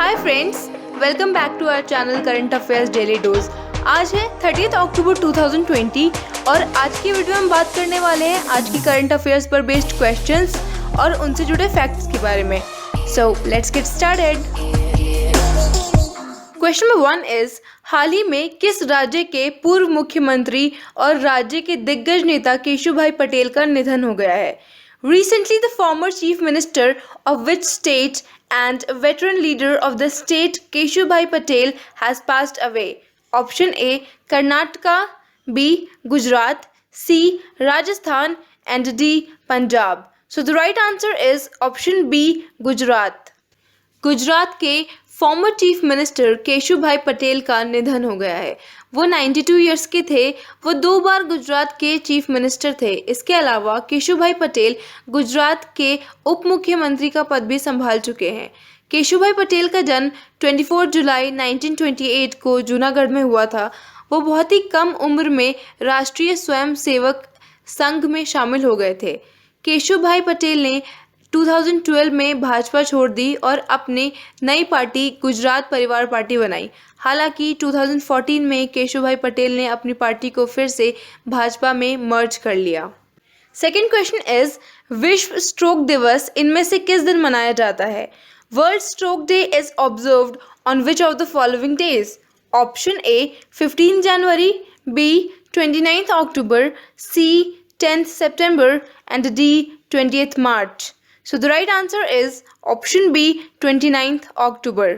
Hi friends, welcome back to our channel current affairs daily dose. आज है 30 अक्टूबर 2020 और आज की वीडियो में हम बात करने वाले हैं आज की करंट अफेयर्स पर बेस्ड क्वेश्चंस और उनसे जुड़े फैक्ट्स के बारे में। So let's get started. Question number 1 is, हाल ही में किस राज्य के पूर्व मुख्यमंत्री और राज्य के दिग्गज नेता केशुभाई पटेल का निधन हो गया है? Recently, the former chief minister of which state and veteran leader of the state Keshubhai Patel has passed away? Option A, Karnataka, B, Gujarat, C, Rajasthan, and D, Punjab. So the right answer is option B, Gujarat. Gujarat के former chief minister Keshubhai Patel का निधन हो गया है। वो 92 years के थे। वो 2 बार गुजरात के चीफ मिनिस्टर थे। इसके अलावा केशुभाई पटेल गुजरात के उप मुख्यमंत्री का पद भी संभाल चुके हैं। केशुभाई पटेल का जन्म 24 जुलाई 1928 को जूनागढ़ में हुआ था। वो बहुत ही कम उम्र में राष्ट्रीय स्वयं सेवक संघ में शामिल हो गए थे। केशुभाई पटेल ने 2012 में भाजपा छोड़ दी और अपनी नई पार्टी गुजरात परिवार पार्टी बनाई। हालांकि 2014 में केशुभाई पटेल ने अपनी पार्टी को फिर से भाजपा में मर्ज कर लिया। सेकेंड क्वेश्चन इज, विश्व स्ट्रोक दिवस इनमें से किस दिन मनाया जाता है? World stroke day is observed on which of the following days? Option A 15 जनवरी, बी 29 अक्टूबर, सी 10 सितंबर एंड डी 20 मार्च। So the right answer is option B, 29 अक्टूबर।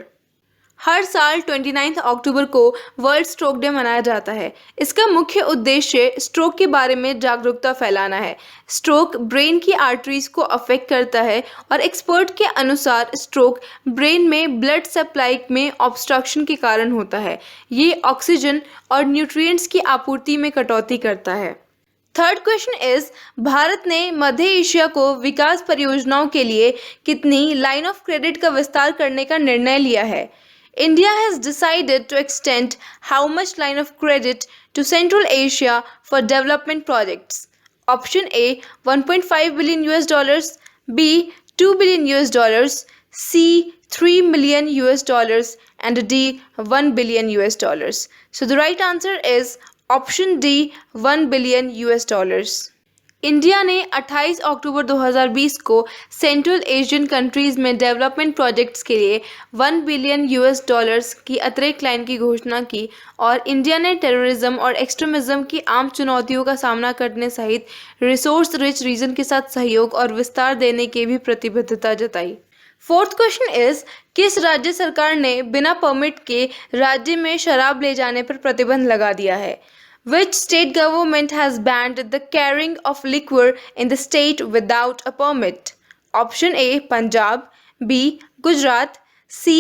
हर साल 29 अक्टूबर को वर्ल्ड स्ट्रोक डे मनाया जाता है। इसका मुख्य उद्देश्य स्ट्रोक के बारे में जागरूकता फैलाना है। स्ट्रोक ब्रेन की आर्टरीज को अफेक्ट करता है और एक्सपर्ट के अनुसार स्ट्रोक ब्रेन में ब्लड सप्लाई में ऑब्स्ट्रक्शन के कारण होता है। ये ऑक्सीजन और न्यूट्रिएंट्स की आपूर्ति में कटौती करता है। थर्ड क्वेश्चन इज, भारत ने मध्य एशिया को विकास परियोजनाओं के लिए कितनी लाइन ऑफ क्रेडिट का विस्तार करने का निर्णय लिया है? India has decided to extend how much line of credit to central Asia for development projects? Option A 1.5 billion US dollars, B 2 billion US dollars, C 3 million US dollars and D 1 billion US dollars. So the right answer is option D 1 billion US dollars. India ने 28 अक्टूबर 2020 को central Asian countries में development projects के लिए 1 billion US dollars की अतिरिक्त line की घोषणा की और इंडिया ने टेररिज्म और एक्सट्रीमिज्म की आम चुनौतियों का सामना करने सहित रिसोर्स रिच रीजन के साथ सहयोग और विस्तार देने की भी प्रतिबद्धता जताई। फोर्थ क्वेश्चन इज, किस राज्य सरकार ने बिना परमिट के राज्य में शराब ले जाने पर प्रतिबंध लगा दिया है? Which state government has banned the carrying of liquor in the state without a permit? Option A, Punjab, B, Gujarat, C,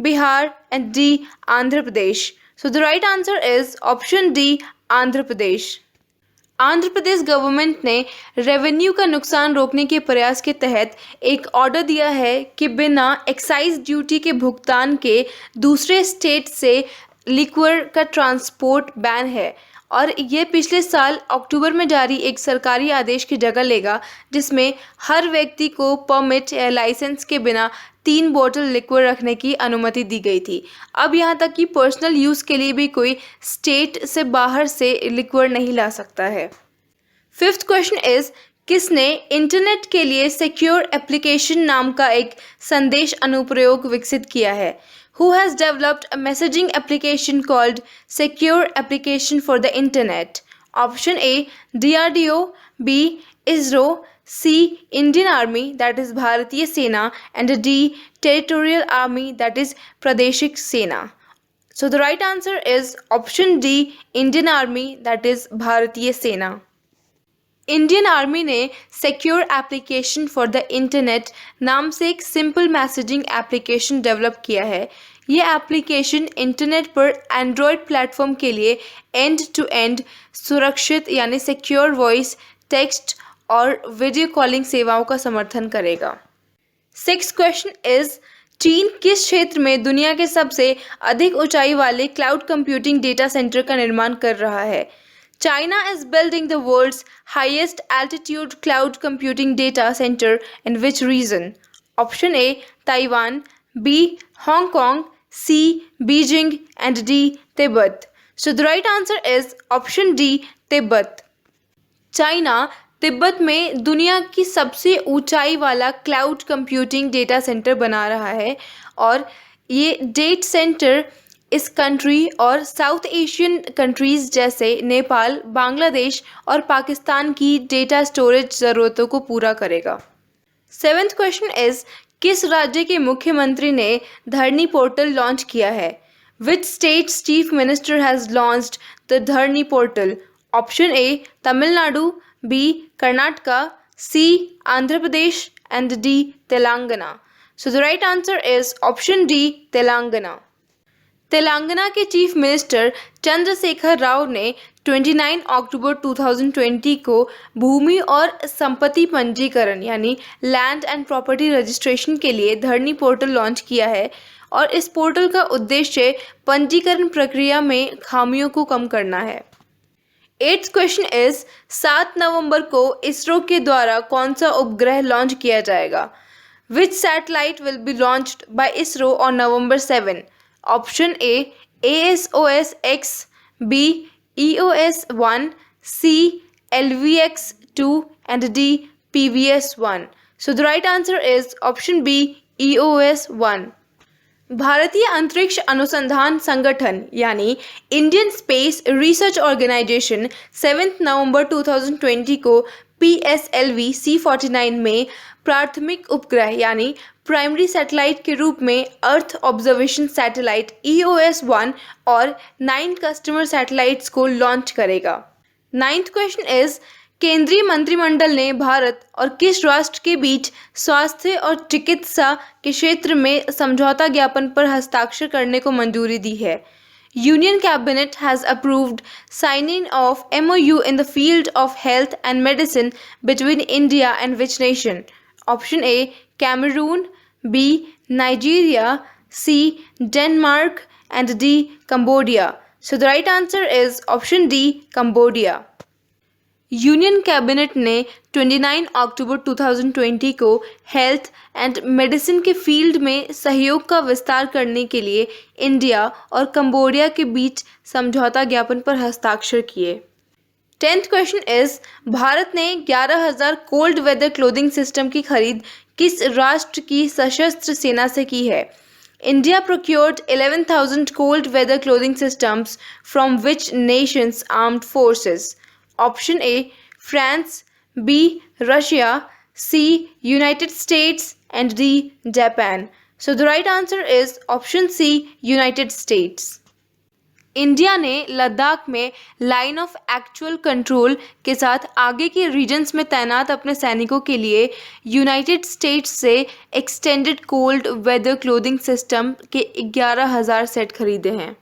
Bihar, and D, Andhra Pradesh. So the right answer is option D, Andhra Pradesh. Andhra Pradesh government ने revenue का नुकसान रोकने के प्रयास के तहत एक order दिया है कि बिना एक्साइज ड्यूटी के भुगतान के दूसरे स्टेट से लिक्वर का ट्रांसपोर्ट बैन है और ये पिछले साल अक्टूबर में जारी एक सरकारी आदेश की जगह लेगा, जिसमें हर व्यक्ति को परमिट या लाइसेंस के बिना 3 बोतल लिक्वर रखने की अनुमति दी गई थी। अब यहाँ तक कि पर्सनल यूज़ के लिए भी कोई स्टेट से बाहर से लिक्वर नहीं ला सकता है। फिफ्थ क्वेश्चन इज, किसने इंटरनेट के लिए सिक्योर एप्लीकेशन नाम का एक संदेश अनुप्रयोग विकसित किया है? Who has developed a messaging application called Secure Application for the Internet? Option A, DRDO, B, ISRO, C, Indian Army, that is Bharatiya Sena, and D, Territorial Army, that is Pradeshik Sena. So the right answer is option D, Indian Army, that is Bharatiya Sena. Indian Army ने secure application for the internet नाम से एक simple messaging application develop किया है। ये application internet पर Android platform के लिए एंड टू एंड सुरक्षित यानी सिक्योर वॉइस, टेक्स्ट और वीडियो कॉलिंग सेवाओं का समर्थन करेगा। सिक्स्थ क्वेश्चन इज, चीन किस क्षेत्र में दुनिया के सबसे अधिक ऊंचाई वाले क्लाउड कंप्यूटिंग डेटा सेंटर का निर्माण कर रहा है? China is building the world's highest altitude cloud computing data center in which region? Option A, Taiwan, B. Hong Kong, C. Beijing, and D. Tibet. So the right answer is option D. Tibet. China Tibet में दुनिया की सबसे ऊंचाई वाला cloud computing data centre बना रहा है और ये डेटा सेंटर इस कंट्री और साउथ एशियन कंट्रीज़ जैसे नेपाल, बांग्लादेश और पाकिस्तान की डेटा स्टोरेज ज़रूरतों को पूरा करेगा। सेवेंथ क्वेश्चन इज किस राज्य के मुख्यमंत्री ने धरनी पोर्टल लॉन्च किया है? Which state's chief minister has launched the Dharani portal? Option A Tamil Nadu, B Karnataka, C Andhra Pradesh and D Telangana. So the right answer is option D Telangana. Telangana के चीफ मिनिस्टर चंद्रशेखर राव ने 29 अक्टूबर 2020 को भूमि और संपत्ति पंजीकरण यानी लैंड एंड प्रॉपर्टी रजिस्ट्रेशन के लिए धरनी पोर्टल लॉन्च किया है और इस पोर्टल का उद्देश्य पंजीकरण प्रक्रिया में खामियों को कम करना है। एट्थ क्वेश्चन इज 7 नवंबर को इसरो के द्वारा कौन सा उपग्रह लॉन्च किया जाएगा? Which satellite will be launched by ISRO on November 7? Option A ASOS-X, B EOS-1, C LVX-2 and D PVS-1. So the right answer is option B EOS-1. भारतीय अंतरिक्ष अनुसंधान संगठन यानी इंडियन स्पेस रिसर्च ऑर्गेनाइजेशन 7 नवंबर 2020 को PSLV C49 में प्राथमिक उपग्रह यानी प्राइमरी सैटेलाइट के रूप में अर्थ ऑब्जर्वेशन सैटेलाइट EOS-1 और 9 कस्टमर सैटेलाइट्स को लॉन्च करेगा। नाइन्थ क्वेश्चन इज केंद्रीय मंत्रिमंडल ने भारत और किस राष्ट्र के बीच स्वास्थ्य और चिकित्सा के क्षेत्र में समझौता ज्ञापन पर हस्ताक्षर करने को मंजूरी दी है? Union Cabinet has approved signing of MOU in the field of health and medicine between India and which nation? Option A Cameroon, B Nigeria, C Denmark and D Cambodia. So the right answer is option D Cambodia. Union cabinet ने 29 अक्टूबर 2020 को health and medicine के field में सहयोग का विस्तार करने के लिए इंडिया और कंबोडिया के बीच समझौता ज्ञापन पर हस्ताक्षर किए। 10th क्वेश्चन इज भारत ने 11,000 कोल्ड वेदर क्लोथिंग सिस्टम की खरीद किस राष्ट्र की सशस्त्र सेना से की है? India procured 11,000 cold weather clothing systems from which nation's armed forces? Option A France, B Russia, C United States and D Japan. So the right answer is option C United States. India ने लद्दाख में line of actual control के साथ आगे के regions में तैनात अपने सैनिकों के लिए यूनाइटेड स्टेट्स से extended cold weather clothing system के 11,000 सेट खरीदे हैं।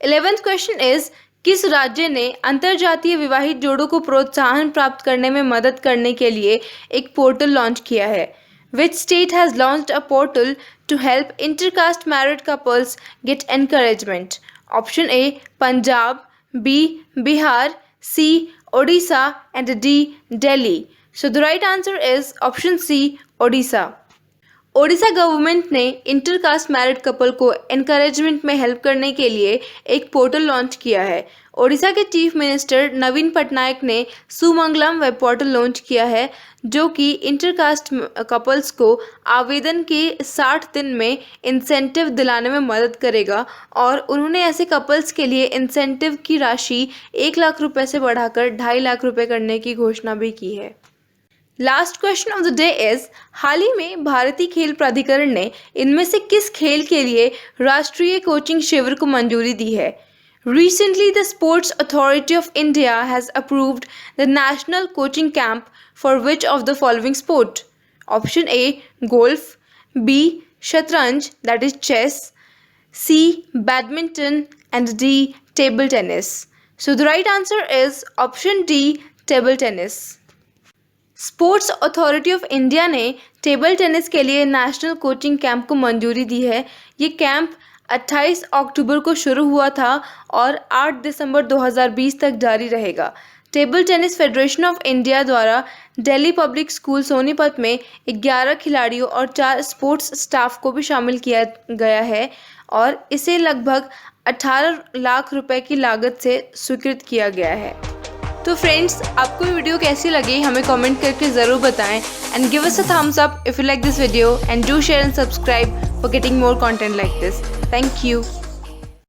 11th क्वेश्चन इज किस राज्य ने अंतर्जातीय विवाहित जोड़ों को प्रोत्साहन प्राप्त करने में मदद करने के लिए एक पोर्टल लॉन्च किया है? Which state has launched a portal to help intercaste married couples get encouragement? Option A Punjab, B Bihar, C Odisha and D Delhi. So the right answer is option C Odisha. Odisha government ने इंटरकास्ट मैरिड कपल को encouragement में help करने के लिए एक portal launch किया है। ओडिशा के चीफ मिनिस्टर नवीन पटनायक ने सुमंगलम वेब पोर्टल लॉन्च किया है जो कि इंटरकास्ट कपल्स को आवेदन के 60 दिन में इंसेंटिव दिलाने में मदद करेगा और उन्होंने ऐसे कपल्स के लिए इंसेंटिव की राशि 1 लाख रुपए से बढ़ाकर 2.5 लाख रुपए करने की घोषणा भी की है। Last question of the day is हाल ही में भारतीय खेल प्राधिकरण ने इनमें से किस खेल के लिए राष्ट्रीय कोचिंग शिविर को मंजूरी दी है? Recently, the Sports Authority of India has approved the national coaching camp for which of the following sport? Option A golf, B shatranj that is chess, C badminton and D table tennis. So the right answer is option D table tennis. Sports authority of India ने table tennis के लिए national coaching camp को मंजूरी दी है। ये camp 28 अक्टूबर को शुरू हुआ था और 8 दिसंबर 2020 तक जारी रहेगा। Table tennis federation of India द्वारा दिल्ली पब्लिक स्कूल सोनीपत में 11 खिलाड़ियों और 4 स्पोर्ट्स स्टाफ को भी शामिल किया गया है और इसे लगभग 18 लाख रुपए की लागत से स्वीकृत किया गया है। तो फ्रेंड्स, आपको ये वीडियो कैसी लगी हमें कमेंट करके ज़रूर बताएं and give us a thumbs up if you like this video and do share and subscribe for getting more content like this. Thank you.